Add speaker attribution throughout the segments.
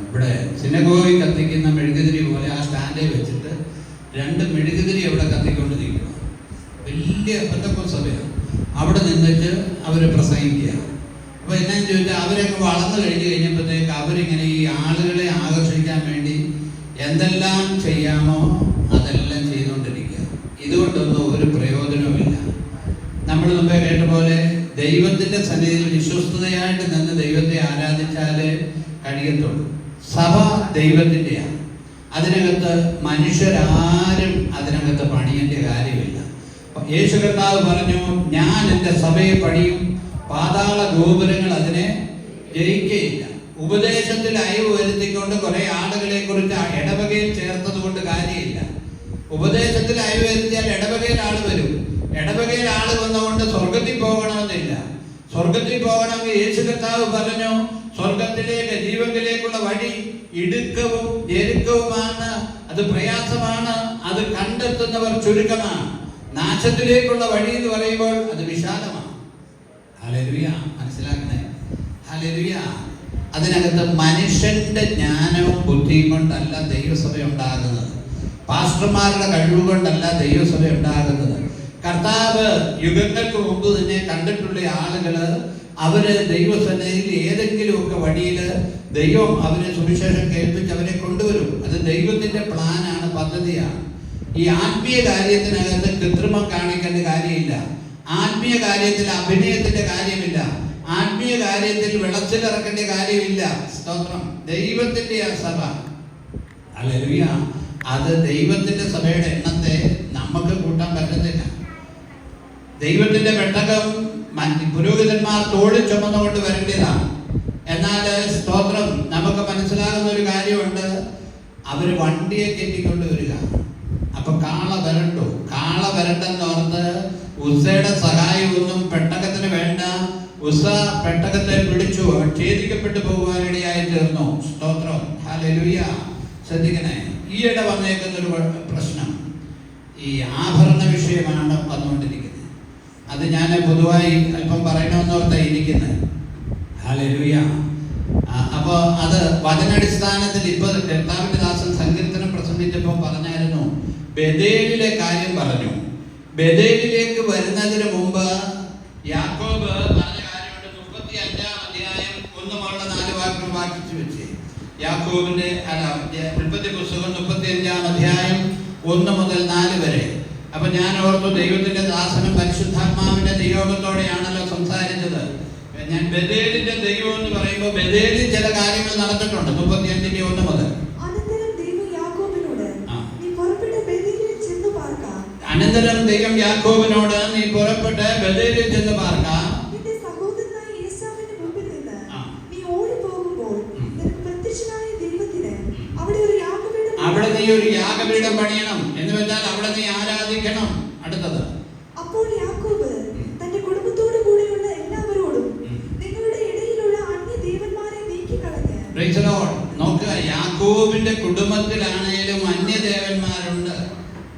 Speaker 1: ഇവിടെ സിനഗോഗിൽ കത്തിക്കുന്ന മെഴുകുതിരി പോലെ ആ സ്റ്റാൻഡിൽ വെച്ചിട്ട് 2 മെഴുകുതിരി അവിടെ കത്തിക്കൊണ്ടിരിക്കുക. വലിയ പെന്തക്കോസ്തസഭയാണ്. അവിടെ നിന്നിട്ട് അവർ പ്രസംഗിക്കുക. അപ്പോൾ എന്നാന്ന് ചോദിച്ചാൽ അവരൊക്കെ വളർന്നു കഴിഞ്ഞപ്പോഴത്തേക്ക് അവരിങ്ങനെ ഈ ആളുകളെ ആകർഷിക്കാൻ വേണ്ടി എന്തെല്ലാം ചെയ്യാമോ അതെല്ലാം ചെയ്തുകൊണ്ടിരിക്കുക. ഇതുകൊണ്ടൊന്നും ഒരു പ്രയോജനവുമില്ല. നമ്മൾ മുമ്പേ കേട്ട പോലെ ദൈവത്തിൻ്റെ സന്നിധിയിൽ വിശ്വസ്തതയായിട്ട് നിന്ന് ദൈവത്തെ ആരാധിച്ചാലേ കഴിയത്തുള്ളൂ. സഭ ദൈവത്തിൻ്റെയാണ്. അതിനകത്ത് മനുഷ്യരാരും അതിനകത്ത് പണിയേണ്ട കാര്യമില്ല. യേശു കർത്താവ് പറഞ്ഞു, ഞാൻ എൻ്റെ സഭയെ പണിയും, പാതാള ഗോപുരങ്ങൾ അതിനെ ജയിക്കുകയില്ല. ഉപദേശത്തിൽ അയവ് വരുത്തിക്കൊണ്ട് കുറെ ആളുകളെ കുറിച്ച് ഇടവകയിൽ ചേർത്തത് കൊണ്ട് കാര്യമില്ല. ഉപദേശത്തിൽ അയവ് വരുത്തിയാൽ ഇടവകയിൽ ആള് വരും. ഇടവകയിൽ ആള് വന്നുകൊണ്ട് സ്വർഗത്തിൽ പോകണമെന്നില്ല. സ്വർഗത്തിൽ പോകണമെങ്കിൽ യേശു കർത്താവ് പറഞ്ഞു, സ്വർഗത്തിലേക്ക് ജീവങ്കിലേക്കുള്ള വഴി ഇടുക്കവും ഞെരുക്കവുമാണ്, അത് പ്രയാസമാണ്, അത് കണ്ടെത്തുന്നവർ ചുരുക്കമാണ്. നാശത്തിലേക്കുള്ള വഴി എന്ന് പറയുമ്പോൾ അത് വിശാലമാണ്. ഹല്ലേലൂയ, മനസ്സിലാക്കണേ. ഹല്ലേലൂയ. അതിനകത്ത് മനുഷ്യന്റെ ജ്ഞാനവും ബുദ്ധിയും കൊണ്ടല്ല ദൈവസഭ ഉണ്ടാകുന്നത്. പാസ്റ്റർമാരുടെ കഴിവുകൊണ്ടല്ല ദൈവസഭ ഉണ്ടാകുന്നത്. കർത്താവ് യുഗങ്ങൾക്ക് മുമ്പ് തന്നെ കണ്ടിട്ടുള്ള ആളുകള് അവര് ദൈവസന്നിധിയിൽ ഏതെങ്കിലുമൊക്കെ വഴിയിൽ ദൈവം അവരെ സുവിശേഷം കേൾപ്പിച്ച് അവരെ കൊണ്ടുവരും. അത് ദൈവത്തിന്റെ പ്ലാനാണ്, പദ്ധതിയാണ്. ഈ ആത്മീയ കാര്യത്തിനകത്ത് കൃത്രിമം കാണിക്കേണ്ട കാര്യമില്ല. ആത്മീയ കാര്യത്തിൽ അഭിനയത്തിന്റെ കാര്യമില്ല. ആത്മീയ കാര്യത്തിൽ വിളച്ചിലിറക്കേണ്ട കാര്യമില്ല. സ്തോത്രം. ദൈവത്തിന്റെ ആ സഭ, ഹല്ലേലൂയ. അത് ദൈവത്തിന്റെ സഭയുടെ എണ്ണത്തെ നമുക്ക് കൂട്ടാൻ പറ്റത്തില്ല. ദൈവത്തിന്റെ പെട്ടകം പുരോഹിതന്മാർ തോളിൽ ചുമന്നുകൊണ്ട് വരേണ്ടതാണ്. എന്നാൽ സ്തോത്രം, നമുക്ക് മനസ്സിലാകുന്ന ഒരു കാര്യമുണ്ട്, അവര് വണ്ടിയെ കെട്ടിക്കൊണ്ട് വരിക. അപ്പൊ കാള വരണ്ടു. കാള വരണ്ടെന്ന് ഓർത്ത് ഉസ്സയുടെ സഹായമൊന്നും പെട്ടകത്തിന് വേണ്ട. ഉസ്സ പെട്ടകത്തെ പിടിച്ചു ഛേദിക്കപ്പെട്ടു പോകുവാനിടയായി തീർന്നു. സ്തോത്രം, ഹല്ലേലൂയ. ശ്രദ്ധിക്കണേ, ഈയിടെ വന്നേക്കുന്ന ഒരു പ്രശ്നം ഈ ആഭരണ വിഷയമാണ് വന്നുകൊണ്ടിരിക്കുന്നത്. അത് ഞാൻ പൊതുവായി അല്പം പറയണമെന്നോർത്താ ഇരിക്കുന്നത്. ഹല്ലേലൂയ. അപ്പോൾ അത് വചനാടിസ്ഥാനത്തിൽ ഇപ്പൊ കർത്താവിന്റെ ദാസൻ സങ്കീർത്തനം പ്രസംഗിച്ചപ്പോൾ പറഞ്ഞായിരുന്നു, ബേഥേലിലെ കാര്യം പറഞ്ഞു. ബേഥേലിലേക്ക് വരുന്നതിന് മുമ്പ് യാക്കോബ് പറഞ്ഞ കാര്യമുണ്ട്. 35-ാം അധ്യായം 1-4 വാക്യം വായിച്ചു വെച്ച്. യാക്കോബിന്റെ ഉൽപ്പത്തി പുസ്തകം 35-ാം അധ്യായം 1 മുതൽ 4 വരെ. അപ്പൊ ഞാൻ ഓർത്തു, ദൈവത്തിന്റെ ദാസനം പരിശുദ്ധാത്മാവിന്റെ നിയോഗത്തോടെയാണല്ലോ സംസാരിച്ചത്. ഞാൻ ബേഥേലിന്റെ ദൈവം എന്ന് പറയുമ്പോൾ ബേഥേലിൽ ചില കാര്യങ്ങൾ നടന്നിട്ടുണ്ട്. 35-1 മുതൽ. അനന്തരം ദൈവം യാക്കോബിനോട്, നീ പുറപ്പെട്ട് ബേഥേലിൽ ചെന്ന് പാർക്കാം. അവിടെ നീ ഒരു യാഗപീഠം പണിയണം. എന്ന് വെച്ചാൽ അവിടെ നീ ആരാധിക്കണം. അടുത്തത്,
Speaker 2: അപ്പോൾ യാക്കോബ് തന്റെ കുടുംബത്തോട് കൂടെയുള്ള എല്ലാവരോടും നിങ്ങളുടെ ഇടയിലുള്ള അന്യദേവന്മാരെ നീക്കിക്കളഞ്ഞ്.
Speaker 1: Praise the lord. നോക്കുക, യാക്കോബിന്റെ കുടുംബത്തിലാണേലും അന്യദേവന്മാരുണ്ട്,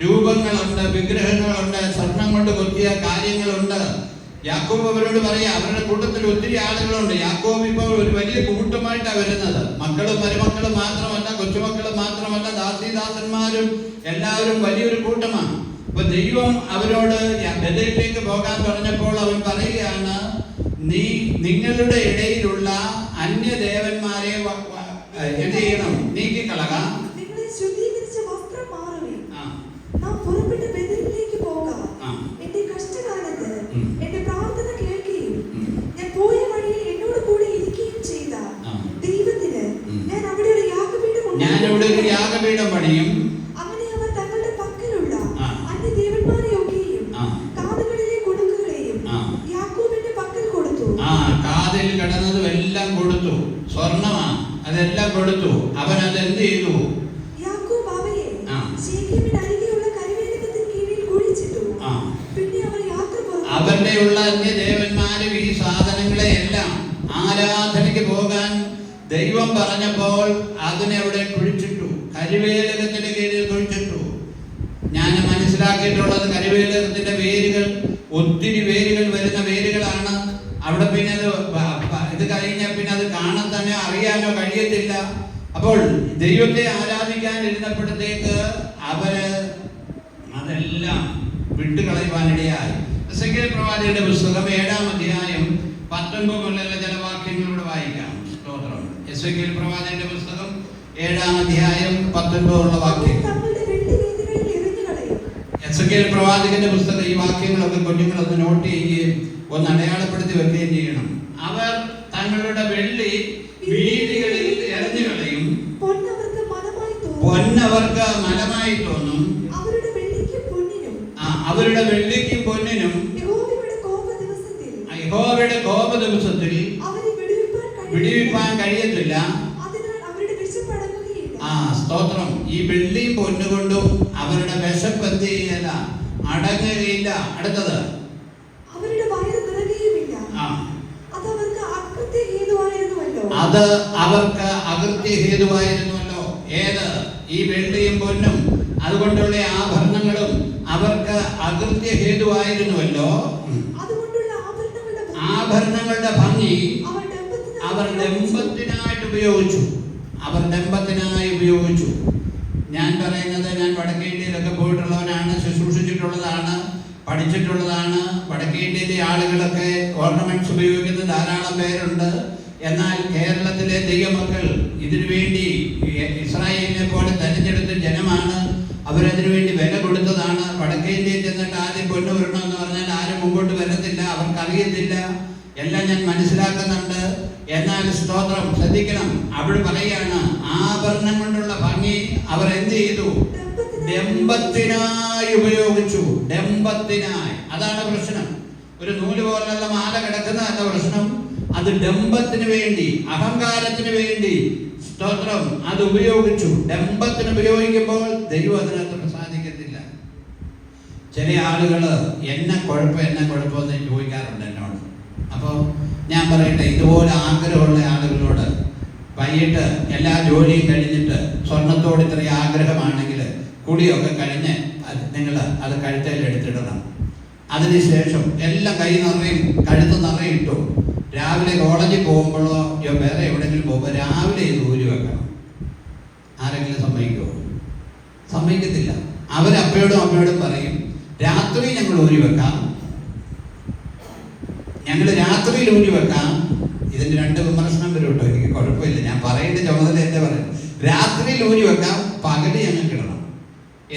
Speaker 1: രൂപങ്ങളുണ്ട്, വിഗ്രഹങ്ങളുണ്ട്, സ്വർണം കൊണ്ട് കൊത്തിയ കാര്യങ്ങളുണ്ട്. യാക്കോബ് അവരോട് പറയാ, അവരുടെ കൂട്ടത്തിൽ ഒത്തിരി ആളുകളുണ്ട്. യാക്കോബ് ഇപ്പോൾ ഒരു വലിയ കൂട്ടമായിട്ടാണ് വരുന്നത്. മക്കളും മരുമക്കളും മാത്രമല്ല, കൊച്ചുമക്കളും മാത്രമല്ല, ദാസീദാസന്മാരും എല്ലാവരും വലിയൊരു കൂട്ടമാണ്. അപ്പൊ ദൈവം അവരോട് ബേഥേലിലേക്ക് പോകാൻ പറഞ്ഞപ്പോൾ അവൻ പറയുകയാണ്, നിങ്ങളുടെ ഇടയിലുള്ള അന്യദേവന്മാരെ എന്ത് ചെയ്യണം? നീക്കിക്കളക. ഞാൻ ഇവിടെ ഒരു യാഗപീഠം പണിയും.
Speaker 2: അങ്ങനെ അവർ തങ്ങളുടെ പക്കലുള്ള അന്യദേവന്മാരെയൊക്കെയും കാതുകളിലെ കൊടുക്കുകളെയും യാക്കോബിന്റെ പക്കൽ കൊടുത്തു.
Speaker 1: കാതിൽ കിടന്നതും എല്ലാം കൊടുത്തു. സ്വർണ്ണമാണ്, അതെല്ലാം കൊടുത്തു. അവൻ അത് എന്ത് ചെയ്തു?
Speaker 2: യാക്കോബ് അവയെ ശേഖേമിന് അരികെയുള്ള കരുവേലകത്തിന് കീഴിൽ കുഴിച്ചിട്ടു. പിന്നെ അവർ യാത്ര പുറപ്പെട്ടു.
Speaker 1: അവരുടെ ഉള്ള അന്യദേവന്മാരും ഈ സാധനങ്ങളെ എല്ലാം ആരാധനയ്ക്ക് പോകാൻ ദൈവം പറഞ്ഞപ്പോൾ അതിനെ അവിടെ കുഴിച്ചിട്ടു. കരുവേലകത്തിന്റെ കീഴിൽ കുഴിച്ചിട്ടു. ഞാൻ മനസ്സിലാക്കിയിട്ടുള്ളത്, കരുവേലകത്തിന്റെ വേരുകൾ ഒത്തിരി വേരുകൾ വരുന്ന വേരുകളാണ്. അവിടെ പിന്നെ ഇത് കഴിഞ്ഞാൽ പിന്നെ അത് കാണാൻ തന്നെ അറിയാനോ കഴിയത്തില്ല. അപ്പോൾ ദൈവത്തെ ആരാധിക്കാൻ ഇരുന്നപ്പോഴത്തേക്ക് അവര് അതെല്ലാം വിട്ടുകളയുവാനിടയായി. എസെക്കിയേൽ പ്രവാചകന്റെ പുസ്തകം 7-ാം അധ്യായം 19 മുതലുള്ള ചില വാക്യങ്ങളോട് വായിക്കാം. സ്തോത്രം. എസെക്കിയേൽ പ്രവാചകന്റെ പുസ്തകം 7-ാം അധ്യായം 19 വാക്യം. എസെക്കിയേൽ പ്രവാചകന്റെ പുസ്തകം ഈ വാക്യങ്ങളൊക്കെ കുഞ്ഞുങ്ങളൊന്ന് നോട്ട് ചെയ്യുകയും ഒന്ന് അടയാളപ്പെടുത്തി വെക്കുകയും ചെയ്യണം. അവർ തങ്ങളുടെ വെള്ളി വീതികളിൽ എറിഞ്ഞു കളയും, പൊന്നവർക്ക് മലമായി തോന്നും, അവരുടെ വെള്ളിക്കും പൊന്നിനും യഹോവയുടെ കോപ ദിവസത്തിൽ വിടുവിപ്പാൻ കഴിയത്തില്ല. സ്തോത്രം. ഈ വെള്ളിയും പൊന്നുകൊണ്ടും അവരുടെ വിശപ്പ് എന്ത് ചെയ്യല, അടങ്ങുകയില്ല. അടുത്തത് അത് അവർക്ക് അകൃത്യഹേതുവായിരുന്നുവല്ലോ. ഏത്? ഈ വെള്ളിയും പൊന്നും അതുകൊണ്ടുള്ള ആഭരണങ്ങളും അവർക്ക് അകൃത്യഹേതുവായിരുന്നുവല്ലോ. ആഭരണങ്ങളുടെ ഭംഗി അവർ ഡംബത്തിനായിട്ട് ഉപയോഗിച്ചു. ഞാൻ പറയുന്നത്, ഞാൻ വടക്കേ ഇന്ത്യയിലൊക്കെ പോയിട്ടുള്ളവനാണ്, ശുശ്രൂഷിച്ചിട്ടുള്ളതാണ്, പഠിച്ചിട്ടുള്ളതാണ്. വടക്കേ ഇന്ത്യയിലെ ആളുകളൊക്കെ ഓർണമെന്റ്സ് ഉപയോഗിക്കുന്ന ധാരാളം പേരുണ്ട്. എന്നാൽ കേരളത്തിലെ ദൈവമക്കൾ ഇതിനു വേണ്ടി ഇസ്രായേലിനെ പോലെ തെരഞ്ഞെടുത്ത ജനമാണ്. അവരതിനു വേണ്ടി വില കൊടുത്തതാണ്. വടക്കേ ഇന്ത്യയിൽ ചെന്നിട്ട് ആദ്യം പൊന്നു വരണമെന്ന് പറഞ്ഞാൽ ആരും മുമ്പോട്ട് വരത്തില്ല, അവർക്കറിയത്തില്ല. എല്ലാം ഞാൻ മനസ്സിലാക്കുന്നുണ്ട്. എന്നാൽ സ്തോത്രം, ശ്രദ്ധിക്കണം. അവിടെ പറയാണ്, ആഭരണം കൊണ്ടുള്ള ഭംഗി അവർ എന്ത് ചെയ്തു? ഡംബത്തിനായി ഉപയോഗിച്ചു. ഡംബത്തിനായി. അതാണ് പ്രശ്നം. ഒരു നൂല് പോലുള്ള മാല കിടക്കുന്നതല്ല പ്രശ്നം. അത് ഡംബത്തിന് വേണ്ടി, അഹങ്കാരത്തിന് വേണ്ടി, സ്തോത്രം, അത് ഉപയോഗിച്ചു. ഡംബത്തിന് ഉപയോഗിക്കുമ്പോൾ ദൈവം അതിനകത്ത് പ്രസാദിക്കത്തില്ല. ചില ആളുകള് എന്നെ കുഴപ്പമെന്ന് ചോദിക്കാറുണ്ട് എന്നോട്. അപ്പോൾ ഞാൻ പറയട്ടെ, ഇതുപോലെ ആഗ്രഹമുള്ള ആളുകളോട് വൈകിട്ട് എല്ലാ ജോലിയും കഴിഞ്ഞിട്ട് സ്വർണത്തോട് ഇത്രയും ആഗ്രഹമാണെങ്കിൽ കുടിയൊക്കെ കഴിഞ്ഞ് നിങ്ങൾ അത് കഴുത്തേൽ എടുത്തിടണം. അതിനുശേഷം എല്ലാം കൈ നിറയും കഴുത്ത് നിറയും ഇട്ടു. രാവിലെ കോളേജിൽ പോകുമ്പോഴോ വേറെ എവിടെയെങ്കിലും പോകുമ്പോൾ രാവിലെ ഇത് ഊരി വെക്കണം. ആരെങ്കിലും സമ്മതിക്കുമോ? സമ്മതിക്കത്തില്ല. അവരപ്പയോടും അമ്മയോടും പറയും, രാത്രി ഞങ്ങൾ ഊരി വെക്കാം, രാത്രിയിൽ ഊരി വെക്കാം. ഇതിന് 2 വിമർശനം വരും കേട്ടോ. എനിക്ക് കുഴപ്പമില്ല, ഞാൻ പറയേണ്ട ചുമതല എന്താ പറയുക. രാത്രിയിൽ ഊരി വെക്കാം, പകല് ഞങ്ങൾക്ക് ഇടണം.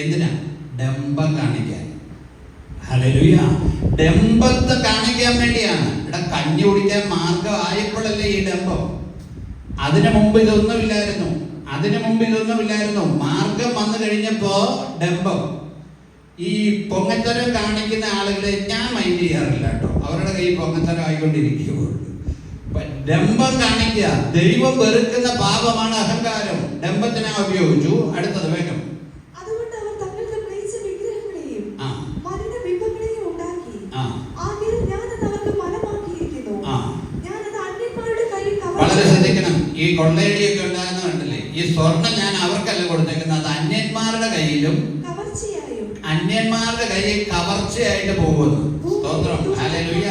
Speaker 1: എന്തിനാ? ഡംബം കാണിക്കാൻ. ഹല്ലേലൂയ. ഡംബത്തെ കാണിക്കാൻ വേണ്ടിയാണ്. ഇവിടെ കഞ്ഞി കുടിക്കാൻ മാർഗം ആയപ്പോഴല്ലേ ഈ ഡംബം. അതിനു മുമ്പ് ഇതൊന്നുമില്ലായിരുന്നു. മാർഗം വന്നു കഴിഞ്ഞപ്പോ ഡംബം. ഈ പൊങ്ങത്തരം കാണിക്കുന്ന ആളുകളെ ഞാൻ മൈൻഡ് ചെയ്യാറില്ല കേട്ടോ. അവരുടെ കൈ പൊങ്ങത്തരം ആയിക്കൊണ്ടിരിക്കുകയുള്ളൂ. ഡംബം കാണിക്കുക ദൈവം വെറുക്കുന്ന പാപമാണ് അഹങ്കാരം. ഡംബത്തിനാ ഉപയോഗിച്ചു. അടുത്തത് വേഗം. വളരെ ശ്രദ്ധിക്കണം. ഈ കൊള്ളയടിയൊക്കെ ഉണ്ടാകുന്ന കണ്ടില്ലേ, ഈ സ്വർണം ഞാൻ അവർക്കല്ല കൊടുത്തേക്കുന്നത്, അത് അന്യന്മാരുടെ കയ്യിലും അന്യന്മാരുടെ കയ്യിൽ കവർച്ചയായിട്ട് പോകുന്നു. സ്തോത്രം. ഹല്ലേലൂയ.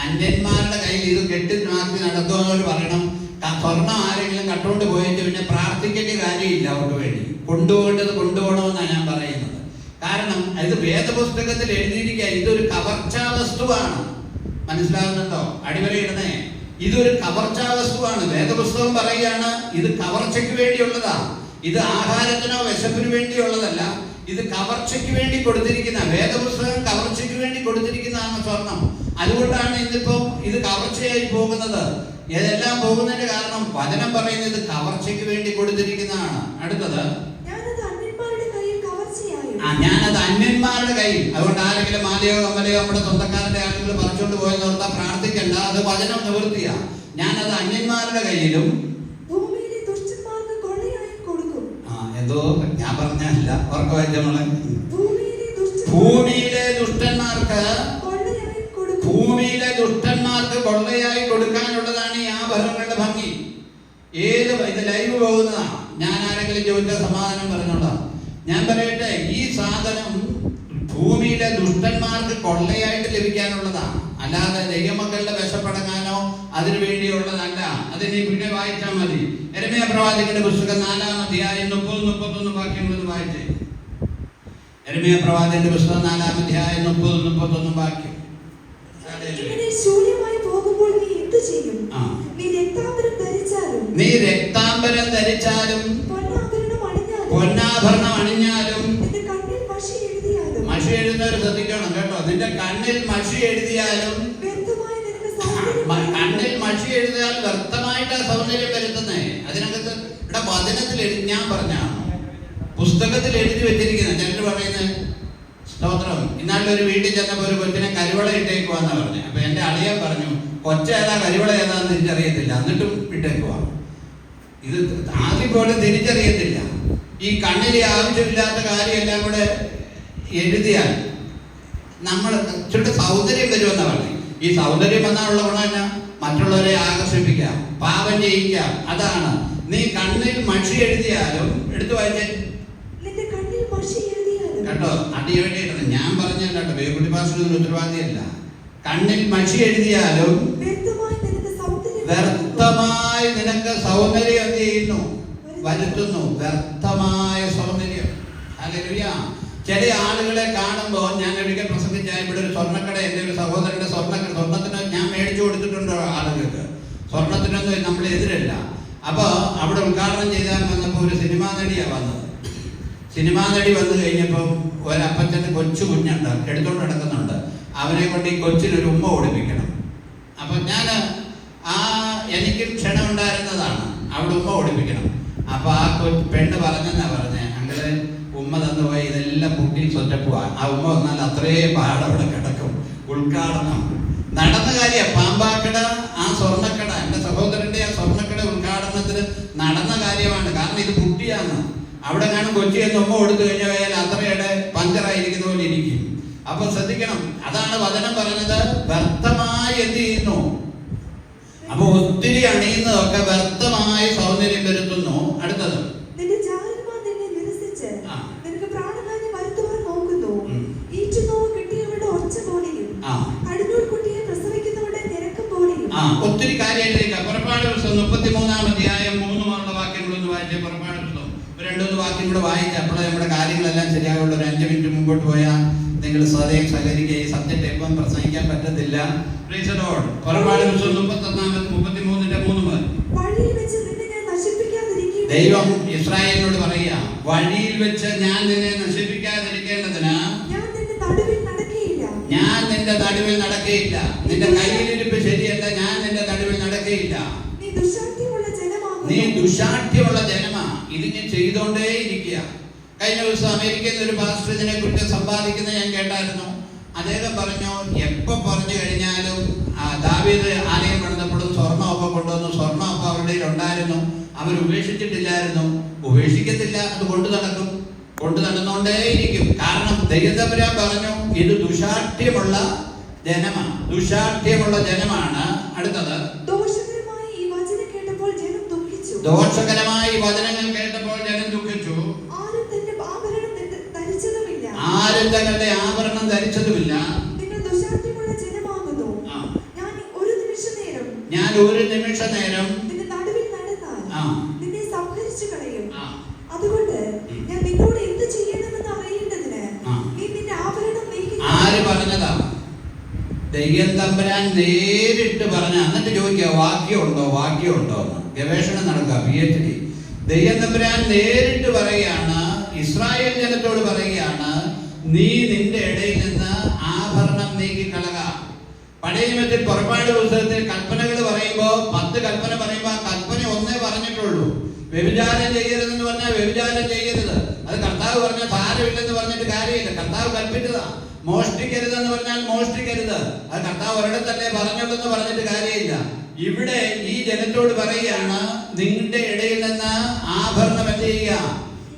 Speaker 1: അന്യന്മാരുടെ കയ്യിൽ ഇത് കെട്ടി മാറ്റി നടത്തുന്നവർ പറയണം, സ്വർണം ആരെങ്കിലും കട്ടുകൊണ്ട് പോയിട്ട് പിന്നെ പ്രാർത്ഥിക്കേണ്ട കാര്യമില്ല. അവർക്ക് വേണ്ടി കൊണ്ടുപോകണമെന്നാണ് ഞാൻ പറയുന്നത്. കാരണം ഇത് വേദപുസ്തകത്തിൽ എഴുതിയിരിക്കുക, ഇതൊരു കവർച്ചാ വസ്തുവാണ്. മനസ്സിലാകുന്നുണ്ടോ? അടിവരയിടുന്നേ, ഇതൊരു കവർച്ചാ വസ്തുവാണ്. വേദപുസ്തകം പറയുകയാണ് ഇത് കവർച്ചയ്ക്ക് വേണ്ടിയുള്ളതാ. ഇത് ആഹാരത്തിനോ വിശപ്പിന് വേണ്ടിയുള്ളതല്ല. ഇത് കവർച്ചയ്ക്ക് വേണ്ടി കൊടുത്തിരിക്കുന്ന, വേദപുസ്തകം കവർച്ചയ്ക്ക് വേണ്ടി കൊടുത്തിരിക്കുന്നതാണ് സ്വർണം. അതുകൊണ്ടാണ് ഇന്നിപ്പോ ഇത് കവർച്ചയായി പോകുന്നത്. ഇതെല്ലാം പോകുന്നതിന്റെ കാരണം വചനം പറയുന്നത് ഇത് കവർച്ചയ്ക്ക് വേണ്ടി കൊടുത്തിരിക്കുന്നതാണ്. അടുത്തത്, ഞാനത് അന്യന്മാരുടെ കയ്യിൽ. അതുകൊണ്ട് ആരെങ്കിലും മാലയോ കമ്മലയോ നമ്മുടെ സ്വന്തക്കാരുടെ ആളുകൾ പറിച്ചുകൊണ്ട് പോയെന്ന് ഓർത്താ പ്രാർത്ഥിക്കണ്ട. അത് വചനം നിവൃത്തിയാ. ഞാനത് അന്യന്മാരുടെ കയ്യിലും എന്തോ ഞാൻ പറഞ്ഞല്ല, ഓർക്ക വായിച്ച നമ്മളെ ഭൂമിയിലെ ദുഷ്ടന്മാർക്ക് കൊള്ളയായി കൊടുക്കാനുള്ളതാണ് ഈ ആഭരണങ്ങളുടെ ഭംഗി. ഇത് ലൈവ് പോകുന്നതാണ്. ഞാൻ ആരെങ്കിലും ചോദിച്ചാൽ സമാധാനം പറഞ്ഞോളാം. ഞാൻ പറയട്ടെ, ഈ സാധനം ഭൂമിയിലെ ദുഷ്ടന്മാർക്ക് കൊള്ളയായിട്ട് ലഭിക്കാനുള്ളതാണ്. അല്ലാതെ ദൈവമക്കളുടെ വിശപ്പടങ്ങാനോ അതിനു വേണ്ടിയുള്ളതല്ല. അതിനി പിന്നെ വായിച്ചാൽ മതി. യെരമ്യാ പ്രവാചകന്റെ പുസ്തകം 4-ാം അധ്യായം 30-31 വാക്യങ്ങളൊന്ന് വായിച്ചേ. യെരമ്യാ പ്രവാചകന്റെ പുസ്തകം 4-ാം അധ്യായം 30-31 വാക്യം.
Speaker 2: ഇങ്ങനെ ശൂന്യമായി പോകുമ്പോൾ നീ എന്തു ചെയ്യും? നീ രക്താംബരം ധരിച്ചാലും പൊന്നാഭരണം അണിഞ്ഞാലും മഷി എഴുതുന്നവർ ശ്രദ്ധിക്കണം കേട്ടോ. നിന്റെ കണ്ണിൽ മഷി എഴുതിയാലും കണ്ണിൽ മഷി എഴുതിയാൽ വ്യക്തമായിട്ട് സൗന്ദര്യം വരുത്തുന്നേ. അതിനകത്ത് ഇവിടെ വചനത്തിൽ ഞാൻ പറഞ്ഞാണ്, പുസ്തകത്തിൽ എഴുതി വെച്ചിരിക്കുന്നത്. ചിലർ പറയുന്നത് സ്തോത്രം. ഇന്നാളിൽ ഒരു വീട്ടിൽ ചെന്നപ്പോൾ ഒരു കൊച്ചിനെ കരിവള ഇട്ടേക്കുവാന്നാ പറഞ്ഞു. അപ്പൊ എന്റെ അളിയൻ പറഞ്ഞു, കൊച്ച ഏതാ കരിവള ഏതാന്ന് തിരിച്ചറിയത്തില്ല, എന്നിട്ടും ഇട്ടേക്കുവാ. ഇത് ആദ്യം പോലും തിരിച്ചറിയത്തില്ല. ഈ കണ്ണിലെ ആവശ്യമില്ലാത്ത കാര്യമെല്ലാം കൂടെ എഴുതിയാൽ നമ്മൾ ഇച്ചിരി സൗന്ദര്യം വരുമെന്നാ പറഞ്ഞു. ഈ സൗന്ദര്യം വന്നാലുള്ള ഗുണം എന്നാ? മറ്റുള്ളവരെ ആകർഷിപ്പിക്കാം, പാപം ചെയ്യിക്കാം. അതാണ്. നീ കണ്ണിൽ മഷി എഴുതിയാലും എടുത്തു വായിച്ചേ കേട്ടോ. അടിയ വേണ്ടിയിട്ടാണ് ഞാൻ പറഞ്ഞ കേട്ടോ. ബേബുട്ടി പാസ്റ്റർ ഉത്തരവാദിയല്ല. കണ്ണിൽ മഷി എഴുതിയാലും വ്യർത്ഥമായി നിനക്ക് സൗന്ദര്യം എന്ത് ചെയ്യുന്നു? വരുത്തുന്നു. വ്യർത്ഥമായ സൗന്ദര്യം. ഹല്ലേലൂയ. ചില ആളുകളെ കാണുമ്പോൾ, ഞാൻ ഒരിക്കൽ പ്രസംഗിച്ച ഇവിടെ ഒരു സ്വർണ്ണക്കട, എൻ്റെ ഒരു സഹോദരന്റെ സ്വർണ്ണത്തിന് ഞാൻ മേടിച്ചു കൊടുത്തിട്ടുണ്ടോ ആളുകൾക്ക്. സ്വർണ്ണത്തിനൊന്നും നമ്മൾ എതിരല്ല. അപ്പോൾ അവിടെ ഉദ്ഘാടനം ചെയ്താൽ വന്നപ്പോൾ ഒരു സിനിമാ നടിയാണ് വന്നത്. സിനിമാ നടി വന്നു കഴിഞ്ഞപ്പോൾ ഒരപ്പച്ചന് കൊച്ചു കുഞ്ഞുണ്ട്, എടുത്തോണ്ട് നടക്കുന്നുണ്ട്. അവരെ കൊണ്ട് ഈ കൊച്ചിനൊരു ഉമ്മ ഓടിപ്പിക്കണം. അപ്പൊ ഞാൻ എനിക്ക് ക്ഷണം ഉണ്ടായിരുന്നതാണ്, അവിടെ ഉമ്മ ഓടിപ്പിക്കണം. അപ്പൊ ആ പെണ്ണ് പറഞ്ഞെന്നാ പറഞ്ഞേ, അങ്ങനെ ഉമ്മ തന്നു പോയി, ഇതെല്ലാം പൊട്ടി സ്വറ്റപ്പുവാ. ആ ഉമ്മ വന്നാൽ അത്രയും പാടവിടെ കിടക്കും. ഉദ്ഘാടനം നടന്ന കാര്യം. പാമ്പാക്കട ആ സ്വർണ്ണക്കട, എൻ്റെ സഹോദരന്റെ ആ സ്വർണ്ണക്കട ഉദ്ഘാടനത്തിന് നടന്ന കാര്യമാണ്. കാരണം ഇത് കുട്ടിയാണ്. അവിടെ കാണും കൊച്ചി എന്ന് ഉമ്മ കൊടുത്തു കഴിഞ്ഞാൽ അത്രയുടെ പഞ്ചറായിരിക്കുന്ന പോലെ ഇരിക്കും. അപ്പൊ ശ്രദ്ധിക്കണം. അതാണ് വചനം പറഞ്ഞത്. വ്യർത്ഥമായി എന്ത് ചെയ്യുന്നു? അപ്പൊ ഒത്തിരി അണിയുന്നതൊക്കെ വ്യർത്ഥമായി സൗന്ദര്യം വരുത്തുന്നു. അടുത്തത് ഒത്തിരി കാര്യമായിട്ടിരിക്കുക. പുറപ്പാട് പുസ്തകം 33-ാം അധ്യായം 3 വാക്യങ്ങളൊന്ന് വായിച്ചേ. പുറപ്പാട് പുസ്തകം 2-3 വാക്യം കൂടെ വായിച്ച അപ്പോഴേ നമ്മുടെ കാര്യങ്ങളെല്ലാം ശരിയാവുള്ളൂ. ഒരു 5 മിനിറ്റ് മുമ്പോട്ട് പോയാൽ നിങ്ങൾ സ്വയം സഹകരിക്കുക. ഈ സബ്ജക്ട് എപ്പം പ്രസംഗിക്കാൻ പറ്റത്തില്ല. പുറപ്പാട് പുസ്തകം 33-ന്റെ 3 ദൈവം ഇസ്രായേലിനോട് പറയുക, വഴിയിൽ വെച്ച് ഞാൻ നിന്നെ നശിപ്പിക്കാതിരിക്കേണ്ടതിന് ഞാൻ നിന്റെ നടുവിൽ നടക്കുകയില്ല. നിന്റെ കയ്യിലിരിപ്പ് ശരിയല്ല, ഞാൻ നിന്റെ നടുവിൽ നടക്കുകയില്ല. നീ ദുശാഠ്യമുള്ള ജനമാ. ഇത് ഞാൻ ചെയ്തോണ്ടേ ഇരിക്കുക. കഴിഞ്ഞ ദിവസം അമേരിക്കയിൽ ഒരു പാസ്റ്റർ ഇതിനെ കുറിച്ച് സമ്പാദിക്കുന്നത് ഞാൻ കേട്ടായിരുന്നു. അദ്ദേഹം പറഞ്ഞു, എപ്പോ പറഞ്ഞു കഴിഞ്ഞാലും ദാവീദ് ആലയം പണിതപ്പോഴും സ്വർണ്ണമൊക്കെ കൊണ്ടുവന്നു. സ്വർണ്ണമൊക്കെ അവരുടെ ഉണ്ടായിരുന്നു, അവർ ഉപേക്ഷിച്ചിട്ടില്ലായിരുന്നു. ഉപേക്ഷിക്കത്തില്ല, അത് കൊണ്ടു നടക്കും, കൊണ്ടു നടന്നുകൊണ്ടേയിരിക്കും. കാരണം ദൈവതമ്പുരാൻ പറഞ്ഞു, ഇത് ദുശാഠ്യമുള്ള ജനമാണ്, ദുശാഠ്യമുള്ള ജനമാണ്. അടുത്തത് ദോഷകരമായ ഈ വചനങ്ങൾ കേട്ടപ്പോൾ ജനം ദുഃഖിച്ചു. ആരും തങ്ങളുടെ ആഭരണം ധരിച്ചതുമില്ല. ഞാൻ ഒരു നിമിഷ നേരം നിന്റെ നടുവിൽ നടന്നാൽ നിന്നെ സംഹരിച്ചു കളയും. അതുകൊണ്ട് ഞാൻ നിന്നോട് എന്ത് ചെയ്യണമെന്ന് അറിയേണ്ടതിന് നീ നിന്റെ ആഭരണം നീക്കി.
Speaker 1: ആര് പറഞ്ഞതാ? ദൈവം തമ്പുരാൻ നേരിട്ട് പറഞ്ഞ. എന്നിട്ട് ചോദിക്കുക, വാക്യമുണ്ടോ എന്ന് ഗവേഷണം നടക്കുക, PhD. ദൈവം തമ്പുരാൻ നേരിട്ട് പറയുകയാണ്, ഇസ്രായേൽ ജനത്തോട് പറയുകയാണ്, നീ നിന്റെ ഇടയിൽ നിന്ന് ആഭരണം നീക്കിക്കളക. പഴയ നിയമത്തിൽ പുറപ്പാട് പുസ്തകത്തിൽ കൽപ്പനകൾ പറയുമ്പോൾ 10 കൽപ്പന പറയുമ്പോൾ കൽപ്പന ഒന്നേ പറഞ്ഞിട്ടുള്ളൂ. വ്യഭിചാരം ചെയ്യരുതെന്ന് പറഞ്ഞാൽ വ്യഭിചാരം ചെയ്യരുത്. അത് കർത്താവ് പറഞ്ഞാൽ സാരമില്ലെന്ന് പറഞ്ഞിട്ട് കാര്യമില്ല, കർത്താവ് കൽപ്പിച്ചതാ. മോഷ്ടിക്കരുതെന്ന് പറഞ്ഞാൽ മോഷ്ടിക്കരുത്, അത് കർത്താവ് ഒരിടത്തല്ലേ പറഞ്ഞുള്ളെന്ന് പറഞ്ഞിട്ട് കാര്യമില്ല. ഇവിടെ ഈ ജനത്തോട് പറയുകയാണ്, നിങ്ങളുടെ ഇടയിൽ നിന്ന് ആഭരണം എന്ത് ചെയ്യുക?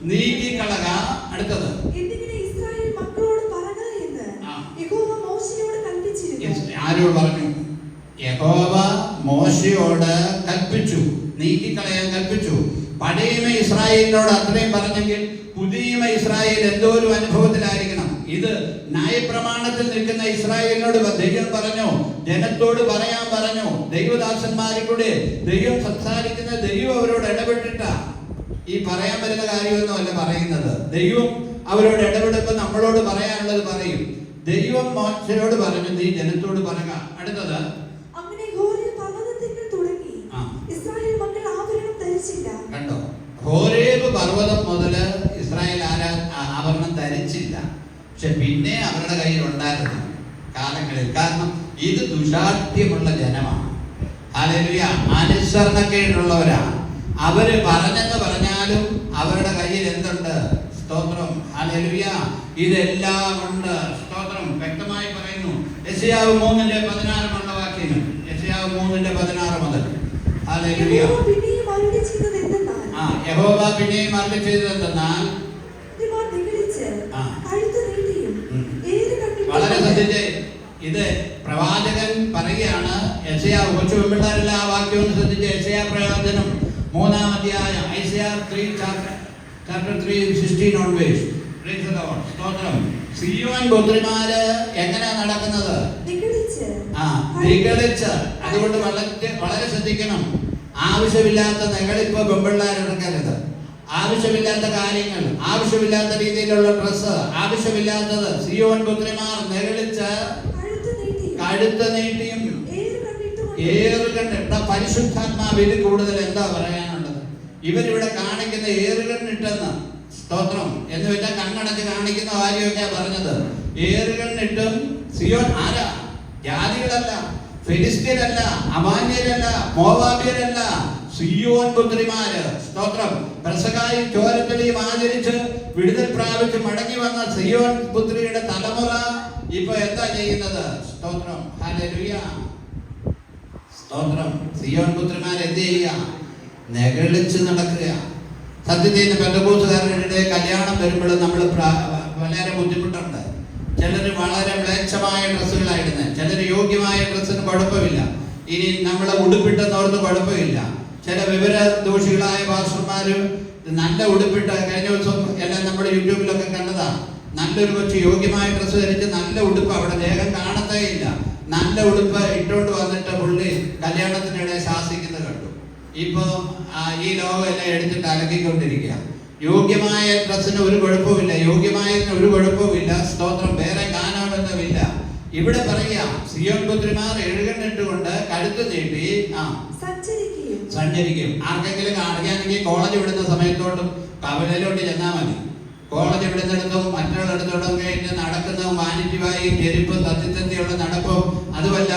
Speaker 1: നീക്കിക്കളക. അടുത്തത് ആരോട് പറഞ്ഞു? യഹോവ മോശയോട് കൽപ്പിച്ചു, നീക്കിക്കളയാൻ കൽപ്പിച്ചു. പഴയ ഇസ്രായേലിനോട് അത്രയും പറഞ്ഞെങ്കിൽ പുതിയ ഇസ്രായേൽ എന്തോ ഒരു അനുഭവത്തിലായിരിക്കണം.
Speaker 2: ഇത് ന്യായപ്രമാണത്തിൽ നിൽക്കുന്ന ഇസ്രായേലിനോട് ദൈവം പറഞ്ഞു, ജനത്തോട് പറയാൻ പറഞ്ഞു. ദൈവദാസന്മാരിൽ കൂടെ ദൈവം സംസാരിക്കുന്ന ദൈവം അവരോട് ഇടപെട്ടിട്ട ഈ പറയാൻ വരുന്ന കാര്യമൊന്നും അല്ല പറയുന്നത്. ദൈവം അവരോട് ഇടപെടുമ്പോൾ നമ്മളോട് പറയാനുള്ളത് പറയും. ദൈവം മോശയോട് പറഞ്ഞു, നീ ജനത്തോട് പറയുക. അടുത്തത് കണ്ടോ, ഹോരേബ് പർവ്വതം മുതല് ഇസ്രായേൽ ആഭരണം ധരിച്ചില്ല. പക്ഷെ പിന്നെ അവരുടെ കയ്യിൽ ഉണ്ടായിരുന്നു കാലങ്ങളിൽ. കാരണം ഇത് ദുശാഠ്യമുള്ള ജനമാണ്. ഹല്ലേലൂയ. അനുസരണക്കേടുള്ളവരാണ്. അവര് പറഞ്ഞെന്ന് പറഞ്ഞാലും അവരുടെ കയ്യിൽ എന്തുണ്ട്? സ്തോത്രം. ഹല്ലേലൂയ. ഇതെല്ലാം ഉണ്ട്. സ്തോത്രം. വ്യക്തമായി പറയുന്നു. യെശയ്യാവ് 3:16 വാക്യങ്ങൾ. യെശയ്യാവ് 3:16 മുതൽ. ഹല്ലേലൂയ. യഹോവ പിന്നെയും അരുളി ചെയ്തതെന്നാൽ, വളരെ ശ്രദ്ധിച്ച് ഇത് പ്രവാചകൻ പറയുകയാണ്. യെശയ്യാവ് കൊച്ചു പെൺപിള്ളേരെല്ലാം ആ വാക്യം ഒന്ന് ശ്രദ്ധിച്ച്. യെശയ്യാ പ്രവാചനം 3-ാം അധ്യായം, ഐസയ്യാ 3:16 onwards. സ്തോത്രം. സിയോൻ പുത്രിമാര് എങ്ങനെയാ നടക്കുന്നത്? നിഗളിച്ച്. അതുകൊണ്ട് വളരെ ശ്രദ്ധിക്കണം. ആവശ്യമില്ലാത്ത നെകളിപ്പോ പെൺപിള്ളേരെടുക്കരുത്. ആവശ്യമില്ലാത്ത കാര്യങ്ങൾ, ആവശ്യമില്ലാത്ത രീതിയിലുള്ള ഡ്രസ്സ്, ആവശ്യമില്ലാത്തത്. സിയോൻ പുത്രിമാർ നെകളിച്ച് കഴുത്ത് നീട്ടിയും ഏറുകണ്ണിട്ട. പരിശുദ്ധാത്മാവ് ഇത് കൂടുതൽ എന്താ പറയാനുള്ളത്? ഇവരിവിടെ കാണിക്കുന്ന ഏറുകണ്ണിട്ടെന്ന്. സ്തോത്രം. എന്ന് വെച്ചാൽ കണ്ണടച്ച് കാണിക്കുന്ന കാര്യമൊക്കെയാ പറഞ്ഞത്. ഏറുകണ്ണിട്ടും. സിയോൻ ആരാ? ജാതികളല്ല, ഫെലിസ്ത്യരല്ല, അമാന്യരല്ല, മോവാബ്യരല്ല, സിയോൻ പുത്രിമാര്. സ്തോത്രം. പെസഹായും ചോരത്തലിയും ആചരിച്ച് വിടുതൽ പ്രാപിച്ച് മടങ്ങി വന്ന സിയോൻ പുത്രിയുടെ തലമുറ ഇപ്പൊ എന്താ ചെയ്യുന്നത്? സ്തോത്രം. ഹല്ലേലൂയ. സ്തോത്രം. സിയോൻ പുത്രിമാർ എന്ത് ചെയ്യുക? നെകളിച്ച് നടക്കുക. സത്യത്തിൽ പെന്തക്കോസ്തുകാരുടെ കല്യാണം വരുമ്പോൾ നമ്മൾ വളരെ ബുദ്ധിമുട്ടുണ്ട്. ചിലർ വളരെ മ്ലേച്ഛമായ ഡ്രസ്സുകളായിടുന്നത്, ചിലർ യോഗ്യമായ ഡ്രസ്സിന് കുഴപ്പമില്ല. ഇനി നമ്മളെ ഉടുപ്പിട്ടെന്നോർത്ത് കുഴപ്പമില്ല. ചില വിവരദോഷികളായ പാസ്റ്റർമാരും നല്ല ഉടുപ്പിട്ട്, കഴിഞ്ഞ ദിവസം എല്ലാം നമ്മുടെ യൂട്യൂബിലൊക്കെ കണ്ടതാ, നല്ലൊരു കൊച്ചു യോഗ്യമായ ഡ്രസ്സ് ധരിച്ച് നല്ല ഉടുപ്പ്, അവിടെ ദേഹം കാണത്തേ ഇല്ല, നല്ല ഉടുപ്പ് ഇട്ടുകൊണ്ട് വന്നിട്ട് പുള്ളി കല്യാണത്തിനിടെ ശാസിക്കുന്നത് കണ്ടു. ഇപ്പൊ ഈ ലോകം എല്ലാം എടുത്തിട്ട് അലക്കിക്കൊണ്ടിരിക്കുക. യോഗ്യമായ ഡ്രസ്സിന് ഒരു കുഴപ്പമില്ല, യോഗ്യമായതിന് ഒരു കുഴപ്പമില്ല. സ്തോത്രം. വേറെ കാണാനൊന്നുമില്ല. ഇവിടെ പറയാം, സിയോൻ പുത്രിമാർ എഴുകണ്ണിട്ടുകൊണ്ട് കഴുത്ത് നീട്ടി സഞ്ചരിക്കും. ആർക്കെങ്കിലും അറിയാമെങ്കിൽ കോളേജ് വിടുന്ന സമയത്തോട്ടും കവലയിലോട്ട് ചെന്നാൽ മതി. കോളേജ് വിടുന്നിടത്തും മറ്റുള്ളിടത്തോടും കഴിഞ്ഞ് നടക്കുന്നതും വാനിറ്റിവായും ചെരുപ്പും തത്തിത്തത്തിയുള്ള നടപ്പും, അതുമല്ല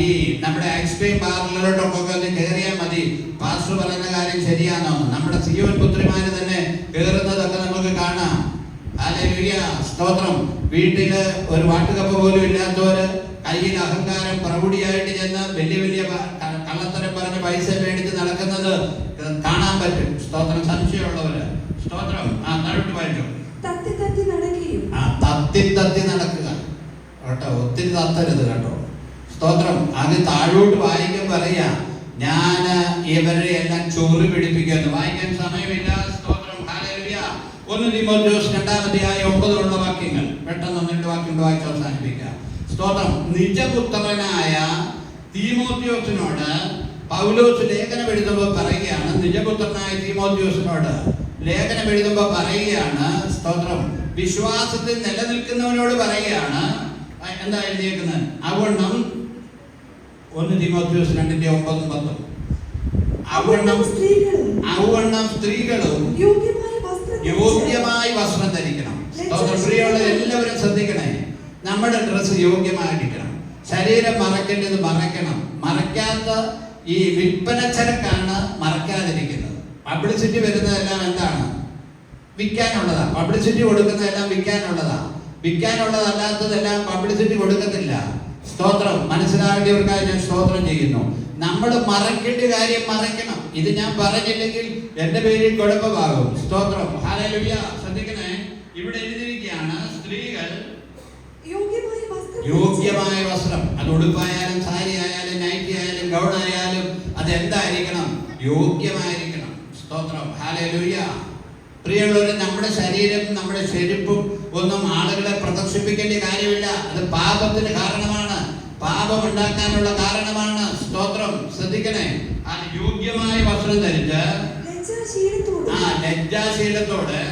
Speaker 2: ഈ നമ്മുടെ ഐസ്ക്രീം പാർലറിലോട്ടൊക്കെ ഒന്ന് കയറിയാൽ മതി. പാസ്റ്റർ പറയുന്ന കാര്യം ശരിയാണോ? നമ്മുടെ സിയോൻ പുത്രിമാര് തന്നെ കയറുന്നതൊക്കെ നമുക്ക് കാണാം. ഹല്ലേലൂയ. സ്തോത്രം. വീട്ടില് ഒരു വാട്ടുകപ്പ് പോലും ഇല്ലാത്തവര് കയ്യിൽ അഹങ്കാരം പ്രൗഢിയായിട്ട് ചെന്ന് വലിയ വലിയ കള്ളത്തരം പറഞ്ഞ് പൈസ മേടിച്ച് നടക്കുന്നത് കാണാൻ പറ്റും. സ്തോത്രം. സംശയമുള്ളവര്. സ്തോത്രം. താഴോട്ട് വായിക്കും. തത്തി തത്തി നടക്കുക കേട്ടോ. ഒത്തിരി തത്തരുത് കേട്ടോ. സ്തോത്രം. അത് താഴോട്ട് വായിക്കാൻ പറയാ, ഞാൻ ഇവരെ എല്ലാം ചോറ് പിടിപ്പിക്കുന്നു. വായിക്കാൻ സമയമില്ല. സ്തോത്രം. ഹല്ലേലൂയ. 1 തീമോഥെയോസ് 2-ാം അധ്യായം 9 വാക്യങ്ങൾ പെട്ടെന്ന് 2 വാക്യം വായിച്ച് അവസാനിപ്പിക്കുക. സ്തോത്രം. നിജപുത്രനായ തീമോഥെയോസിനോട് പൗലോസ് ലേഖനം എഴുതുമ്പോൾ പറയുകയാണ്, നിജപുത്രനായ തീമോഥെയോസിനോട് ലേഖനം എഴുതുമ്പോൾ പറയുകയാണ്. സ്തോത്രം. വിശ്വാസത്തിൽ നിലനിൽക്കുന്നവനോട് പറയുകയാണ്. എന്താ എഴുതിയേക്കുന്നത്? അവണ്ണം 1 തീമോഥെയോസ് 2:9-10 അവണ്ണം സ്ത്രീകളും യോഗ്യമായി വസ്ത്രം ധരിക്കണം. സ്ത്രീയുള്ള എല്ലാവരും ശ്രദ്ധിക്കണേ. നമ്മുടെ ഡ്രസ്സ് യോഗ്യമായിരിക്കണം. ശരീരം മറക്കേണ്ടത് മറയ്ക്കണം. മറയ്ക്കാത്ത ഈ വിൽപ്പന ചരക്കാണ് മറക്കാതിരിക്കുന്നത്. പബ്ലിസിറ്റി വരുന്നതെല്ലാം എന്താണ്? വിൽക്കാനുള്ളതാ. പബ്ലിസിറ്റി കൊടുക്കുന്നതെല്ലാം വിൽക്കാനുള്ളതാ. വിൽക്കാനുള്ളതല്ലാത്തതെല്ലാം പബ്ലിസിറ്റി കൊടുക്കത്തില്ല. സ്തോത്രം. മനസ്സിലാകേണ്ടവർക്കായി ഞാൻ സ്തോത്രം ചെയ്യുന്നു. നമ്മൾ മറക്കേണ്ട കാര്യം മറയ്ക്കണം. ഇത് ഞാൻ പറഞ്ഞില്ലെങ്കിൽ എന്റെ പേരിൽ കുഴപ്പമാകും. സ്തോത്രം. ഹല്ലേലൂയ. ശ്രദ്ധിക്കണേ. ഇവിടെ എഴുതിയിരിക്കുകയാണ്, സ്ത്രീകൾ യോഗ്യമായ വസ്ത്രം. അത് ഉടുപ്പായാലും സാരി ആയാലും നൈറ്റി ആയാലും ഗൗൺ ആയാലും അതെന്തായിരിക്കണം? യോഗ്യമായിരിക്കണം. സ്തോത്രം. ഹല്ലേലൂയ. പ്രിയമുള്ളവരെ, നമ്മുടെ ശരീരം, നമ്മുടെ ചെരുപ്പും
Speaker 1: ഒന്നും ആളുകളെ പ്രദർശിപ്പിക്കേണ്ട കാര്യമില്ല. അത് പാപത്തിന് കാരണമാണ്, പാപം ഉണ്ടാക്കാനുള്ള കാരണമാണ്. സ്തോത്രം. ശ്രദ്ധിക്കണേ. ആ യോഗ്യമായ വസ്ത്രം ധരിച്ച് ലജ്ജാശീലത്തോടെ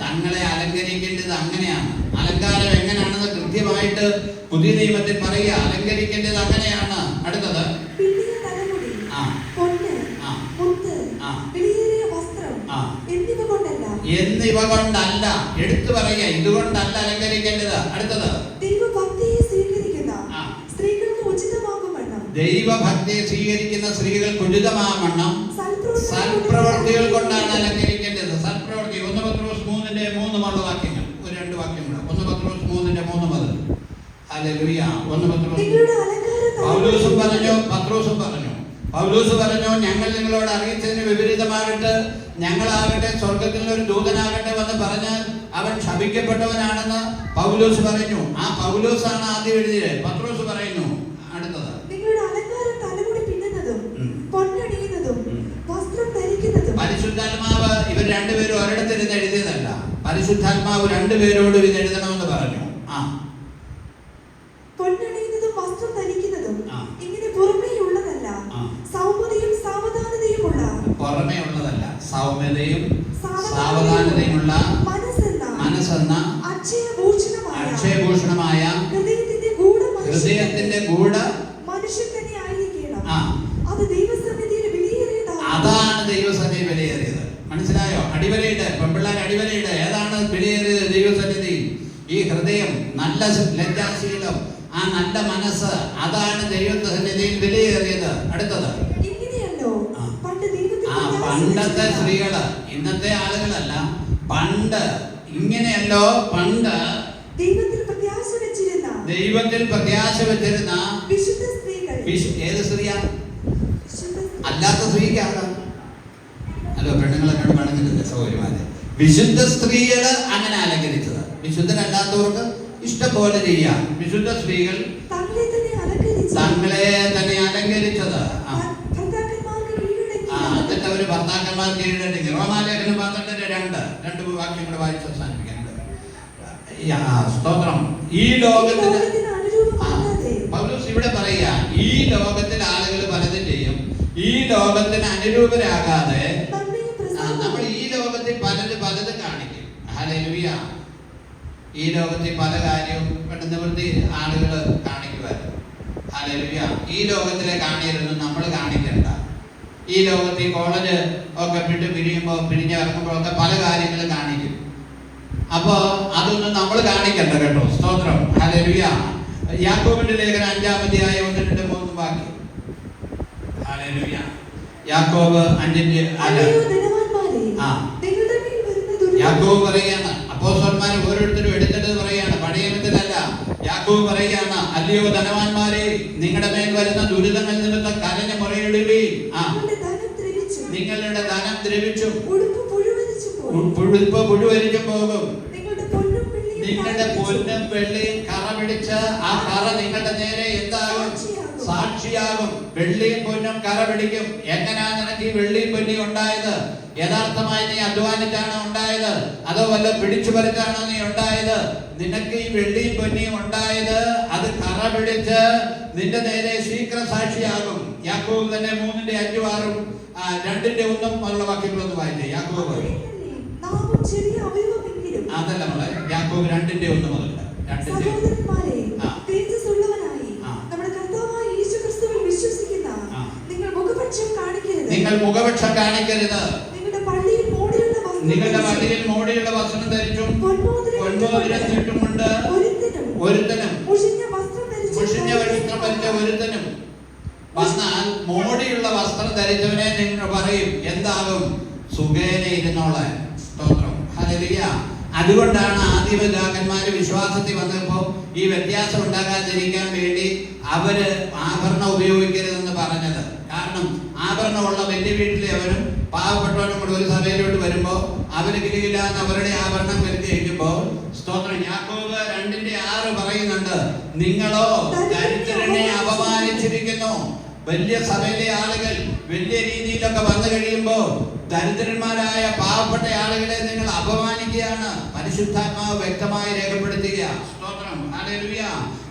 Speaker 1: തങ്ങളെ അലങ്കരിക്കേണ്ടത് അങ്ങനെയാണ്. അലങ്കാരം എങ്ങനെയാണെന്ന് കൃത്യമായിട്ട് പുതിയ നിയമത്തിൽ പറയുക. അലങ്കരിക്കേണ്ടത് അങ്ങനെയാണ്. അടുത്തത് എന്നിവ കൊണ്ടല്ല. എടുത്തു പറയുക, ഇതുകൊണ്ടല്ല അലങ്കരിക്കേണ്ടത്. അടുത്തത് ദൈവഭക്തിയെ സ്വീകരിക്കുന്ന സ്ത്രീകൾക്ക് ഉചിതമാവണ്ണം സൽപ്രവർത്തികൾ കൊണ്ടാണ് അലങ്കരിക്കേണ്ടത്. സൽപ്രവർത്തി. 1 പത്രോസ് 3:3 വാക്യങ്ങൾ, ഒരു 2 വാക്യങ്ങൾ. 1 പത്രോസ് 3:3 മുതൽ. ഹല്ലേലൂയ. 1 പത്രോസ്. പൗലോസും പറഞ്ഞു, ഞങ്ങൾ നിങ്ങളോട് അറിയിച്ചതിന് വിപരീതമാകട്ടെ, ഞങ്ങളാകട്ടെ സ്വർഗത്തിൽ ഒരു ദൂതനാകട്ടെ വന്ന് പറഞ്ഞാൽ അവൻ ശപിക്കപ്പെട്ടവനാണെന്ന് പൗലോസ് പറഞ്ഞു. ആ പൗലോസാണ് ആദ്യം എഴുതിയത്. പത്രോസ് പറയുന്നു. അടുത്തത് പരിശുദ്ധാത്മാവ് ഇവർ രണ്ടുപേരും ഒരിടത്തിരുന്ന് എഴുതിയതല്ല. പരിശുദ്ധാത്മാവ് രണ്ടുപേരോടും ഇത് എഴുതണമെന്ന് പറഞ്ഞു. പുറമേ ഉള്ളതല്ല, സൗമ്യതയും സാവധാനതയുമുള്ള മനസ്സെന്ന അക്ഷയഭൂഷണമായ ഹൃദയത്തിന്റെ ഗൂഢ അതാണ് ദൈവസന്നിധി വിലയേറിയത്. മനസ്സിലായോ? അടിവരയുടെ പെൺപിള്ളേർ അടിവരയുടെ ഏതാണ് വിലയേറിയത്? ദൈവസന്നിധി. ഈ ഹൃദയം, നല്ല ലജ്ജാശീലം, ആ നല്ല മനസ്സ്, അതാണ് ദൈവസന്നിധിയിൽ വിലയേറിയത്. അടുത്തത് പണ്ടത്തെ സ്ത്രീകള്, ഇന്നത്തെ ആളുകളല്ല. പണ്ട് ഇങ്ങനെയല്ലോ. പണ്ട് ദൈവത്തിൽ പ്രത്യാശ വെച്ചിരുന്ന ഏത് സ്ത്രീയാ? അല്ലാത്ത സ്ത്രീക്കാണ്. അല്ലോ, പെണ്ണുങ്ങളെന്നോട് പണിഞ്ഞിട്ടില്ല സൗകര്യമാരെ. വിശുദ്ധ സ്ത്രീകള് അങ്ങനെ അലങ്കരിച്ചത്. വിശുദ്ധരല്ലാത്തവർക്ക് ഇഷ്ടം പോലെ ചെയ്യാം. വിശുദ്ധ സ്ത്രീകൾ തങ്ങളെ തന്നെ അലങ്കരിച്ചത്. എന്നിട്ട് അവര് ഭർത്താക്കന്മാർ കീഴടങ്ങി. റോമാലേഖനം 12:2 വാക്യങ്ങൾ വായിച്ച് അവസാനിപ്പിക്കാനുണ്ട്. സ്തോത്രം. ഈ ലോകത്തിന് പൗലോസ് ഇവിടെ പറയുക, ഈ ലോകത്തിൽ ആളുകൾ പലതും ചെയ്യും. ഈ ലോകത്തിന് അനുരൂപരാകാതെ നമ്മൾ ഈ ലോകത്തിൽ പലതും കാണിക്കും. ഹല്ലേലൂയ. ഈ ലോകത്തിൽ പല കാര്യവും നിവൃത്തി ആളുകൾ കാണിക്കുമായിരുന്നു. ഹല്ലേലൂയ. ഈ ലോകത്തിലെ കാണിയൊന്നും നമ്മൾ കാണിക്കണ്ട. ഈ ലോകത്തിൽ കോളേജ് ഒക്കെ പിരിഞ്ഞിറങ്ങുമ്പോഴൊക്കെ പല കാര്യങ്ങളും കാണിക്കും. അപ്പോ അതൊന്നും നമ്മൾ കാണിക്കണ്ട കേട്ടോ. സ്തോത്രം. ഹല്ലേലൂയ. യാക്കോബിന്റെ ലേഖനം 5-ാം അധ്യായം 1-2-3 വാക്യം. ഹല്ലേലൂയ. യാക്കോബ് 5 യാക്കോബ് പറയാണ്, അപ്പോസ്തലന്മാർ ഓരോരുത്തരും എടുത്തിട്ട് പറയാണ്, പഴയ നിയമത്തിലല്ല. യാക്കോബ് പറയുകയാണ്, അല്ലയോ ധനവാന്മാരെ, നിങ്ങളുടെ മേൽ വരുന്ന ദുരിതങ്ങൾ നിമിത്തം കരഞ്ഞ് മുറയിടുവീൻ. നിങ്ങളുടെ ധനം ദ്രവിച്ചും ഉടുപ്പ് പുഴുവരിച്ചും പോകും. നിങ്ങളുടെ പൊന്നും വെള്ളിയും കറ പിടിച്ച് ആ കറ നിങ്ങളുടെ നേരെ എന്താകും? സാക്ഷിയാകും. വെള്ളിയും പൊന്നും കറ പിടിക്കും. എങ്ങനെയാ നിനക്ക് ഈ വെള്ളിയും പൊന്നിയും ഉണ്ടായത്? യഥാർത്ഥമായി നീ അധ്വാനിച്ചാണോ ഉണ്ടായത്? അതോ വല്ല പിടിച്ചു പറിച്ചാണോ നീ ഉണ്ടായത്? നിനക്ക് ഈ വെള്ളിയും പൊന്നിയും ഉണ്ടായത് അത് കറ പിടിച്ച് നിന്റെ നേരെ ശീഘ്ര സാക്ഷിയാകും. യാക്കോബ് തന്നെ 3:5-6 2:1 ഉള്ള വാക്യങ്ങളൊന്ന് വായിച്ചേ. യാക്കോബ് അതല്ല നമ്മളെ യാക്കോബ് 2:1 മുതൽ. നിങ്ങൾ മുഖപക്ഷം കാണിക്കരുത്. നിങ്ങളുടെ പള്ളിയിൽ മോടിയുള്ള വസ്ത്രം ധരിച്ചും പൊൻമോതിരം ചുറ്റുമുണ്ട് ഒരുത്തനും മുഷിഞ്ഞ വസ്ത്രം ധരിച്ച ഒരുത്തനും വന്നാൽ മോടിയുള്ള വസ്ത്രം ധരിച്ചവനെ നിങ്ങൾ പറയും എന്താകും? സുഖേന ഇരുന്നോളാൻ. സ്തോത്രം. ഹല്ലേലൂയ. അതുകൊണ്ടാണ് ആദിപിതാക്കന്മാര് വിശ്വാസത്തിൽ വന്നപ്പോ ഈ വ്യത്യാസം ഉണ്ടാകാതിരിക്കാൻ വേണ്ടി അവര് ആഭരണം ഉപയോഗിക്കരുതെന്ന് പറഞ്ഞത്. കാരണം ആഭരണമുള്ള വലിയ വീട്ടിലെ അവരും പാവപ്പെട്ടവരും കൂടെ ഒരു സഭയിലോട്ട് വരുമ്പോ അവര് കിരികില്ലാന്ന് അവരുടെ ആഭരണം കരുതി കഴിക്കുമ്പോൾ, സ്തോത്രം, യാക്കോബ് 2:6 പറയുന്നുണ്ട്, നിങ്ങളോ ദരിദ്രനെ അപമാനിച്ചിരിക്കുന്നു. വലിയ സഭയിലെ ആളുകൾ വലിയ രീതിയിൽ കാര്യങ്ങളൊക്കെ വന്നു കഴിയുമ്പോൾ ദരിദ്രന്മാരായ പാവപ്പെട്ട ആളുകളെ നിങ്ങൾ അപമാനിക്കുകയാണ്. പരിശുദ്ധാത്മാവ് വ്യക്തമായി രേഖപ്പെടുത്തുക. സ്തോത്രം, ഹല്ലേലൂയ.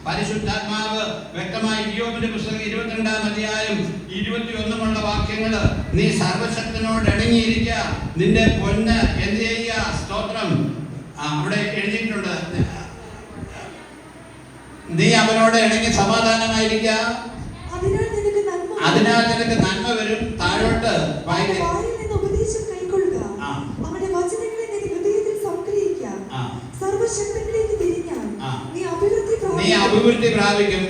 Speaker 1: പരിശുദ്ധാത്മാവ് വ്യക്തമായി ഇയ്യോബിന്റെ പുസ്തകം 22-ാം അധ്യായം 21 വാക്യങ്ങള്, നീ സർവശക്തനോട് ഇണങ്ങിയിരിക്കുക, നിന്റെ പൊന്ന് എന്ത് ചെയ്യുക? സ്തോത്രം, അവിടെ എഴുതിയിട്ടുണ്ട്, നീ അവനോട് ഇണങ്ങി സമാധാനമായിരിക്കുക, അതിനാൽ നിനക്ക് നന്മ വരും. താഴോട്ട് നീ അഭിവൃദ്ധി പ്രാപിക്കും.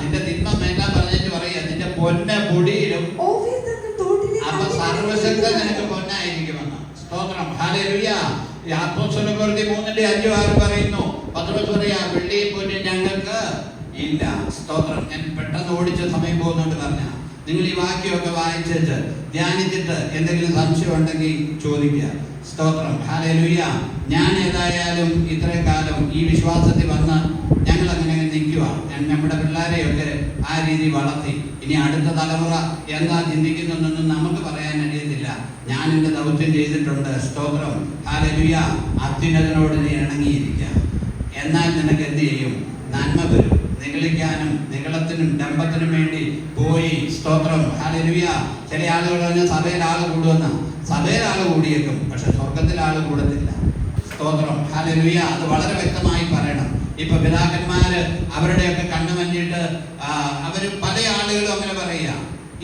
Speaker 1: നിന്റെ തിന്മ എല്ലാം പറഞ്ഞിട്ട് പറയാ, നിന്റെ പൊന്ന് പൊടിയിലും. അപ്പൊ സർവശക്തൻ നിനക്ക് പൊന്നായിരിക്കുമെന്ന്. സ്തോത്രം, ഹല്ലേലൂയ. അപ്പോസ്തലപ്രവൃത്തി 3:5-6 പറയുന്നു, പത്രോസ് പറയാ, വെള്ളിയും പൊന്നും ഞങ്ങൾക്ക് ഇല്ല. സ്തോത്രം. ഞാൻ പെട്ടെന്ന് ഓടിച്ച സമയം പോകുന്നുണ്ട് പറഞ്ഞ, നിങ്ങൾ ഈ വാക്യമൊക്കെ വായിച്ചിട്ട് ധ്യാനിച്ചിട്ട് എന്തെങ്കിലും സംശയം ഉണ്ടെങ്കിൽ ചോദിക്കുക. സ്തോത്രം, ഹല്ലേലൂയ. ഞാൻ ഏതായാലും ഇത്രയും കാലം ഈ വിശ്വാസത്തിൽ വന്ന് ഞങ്ങൾ അങ്ങനെ നിൽക്കുക. നമ്മുടെ പിള്ളേരെയൊക്കെ ആ രീതി വളർത്തി. ഇനി അടുത്ത തലമുറ എന്താ ചിന്തിക്കുന്നതെന്നൊന്നും നമുക്ക് പറയാൻ കഴിയത്തില്ല. ഞാൻ എൻ്റെ ദൗത്യം ചെയ്തിട്ടുണ്ട്. സ്തോത്രം, ഹല്ലേലൂയ. അത്യുന്നതനോട് നീ ഇണങ്ങിയിരിക്കുക, എന്നാൽ നിനക്ക് എന്ത് ചെയ്യും? നന്മ വരും. നിഗളിക്കാനും നിഗളത്തിനും ഡംബത്തിനും വേണ്ടി പോയി. സ്തോത്രം, ഹല്ലേലൂയ. ചില ആളുകൾ പറഞ്ഞാൽ സഭയിൽ ആൾ കൂടുമെന്ന്. സഭയിൽ ആൾ കൂടിയേക്കും, പക്ഷെ സ്വർഗത്തിൽ ആൾ കൂടത്തില്ല. സ്തോത്രം, ഹല്ലേലൂയ. അത് വളരെ വ്യക്തമായി പറയണം. ഇപ്പൊ പിതാക്കന്മാര് അവരുടെയൊക്കെ കണ്ണു മഞ്ഞിട്ട് അവര് പല ആളുകളും അങ്ങനെ പറയുക.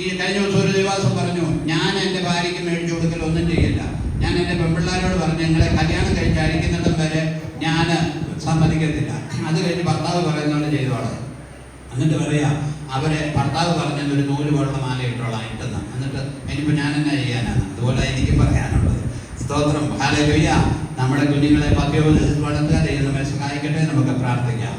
Speaker 1: ഈ കഴിഞ്ഞ ദിവസം ഒരു ദിവസം പറഞ്ഞു, ഞാൻ എൻ്റെ ഭാര്യയ്ക്ക് മേടിച്ചു കൊടുക്കൽ ഒന്നും ചെയ്യില്ല. ഞാൻ എൻ്റെ പെൺപിള്ളേരോട് പറഞ്ഞു, ഞങ്ങളെ കല്യാണം കഴിച്ച് അഴിക്കുന്നിടം വരെ ഞാൻ സമ്മതിക്കത്തില്ല. അത് കഴിഞ്ഞ് ഭർത്താവ് പറയുന്നതുകൊണ്ട് ചെയ്തോളാം. എന്നിട്ട് പറയാ, അവരെ ഭർത്താവ് പറഞ്ഞത് ഒരു 100 പോലുള്ള മാല ഇട്ടോളാം ഇട്ടെന്ന്. എന്നിട്ട് ഇനിയിപ്പോൾ ഞാൻ എന്നാ ചെയ്യാനാണ്? അതുപോലെ എനിക്ക് പറയാനുള്ളത്. സ്തോത്രം, ഹല്ലേലൂയ. നമ്മുടെ കുഞ്ഞുങ്ങളെ പത്യോപദേശിച്ച് വളർത്തുക. ദൈവം നമ്മെ സഹായിക്കട്ടെ. നമുക്ക് പ്രാർത്ഥിക്കാം.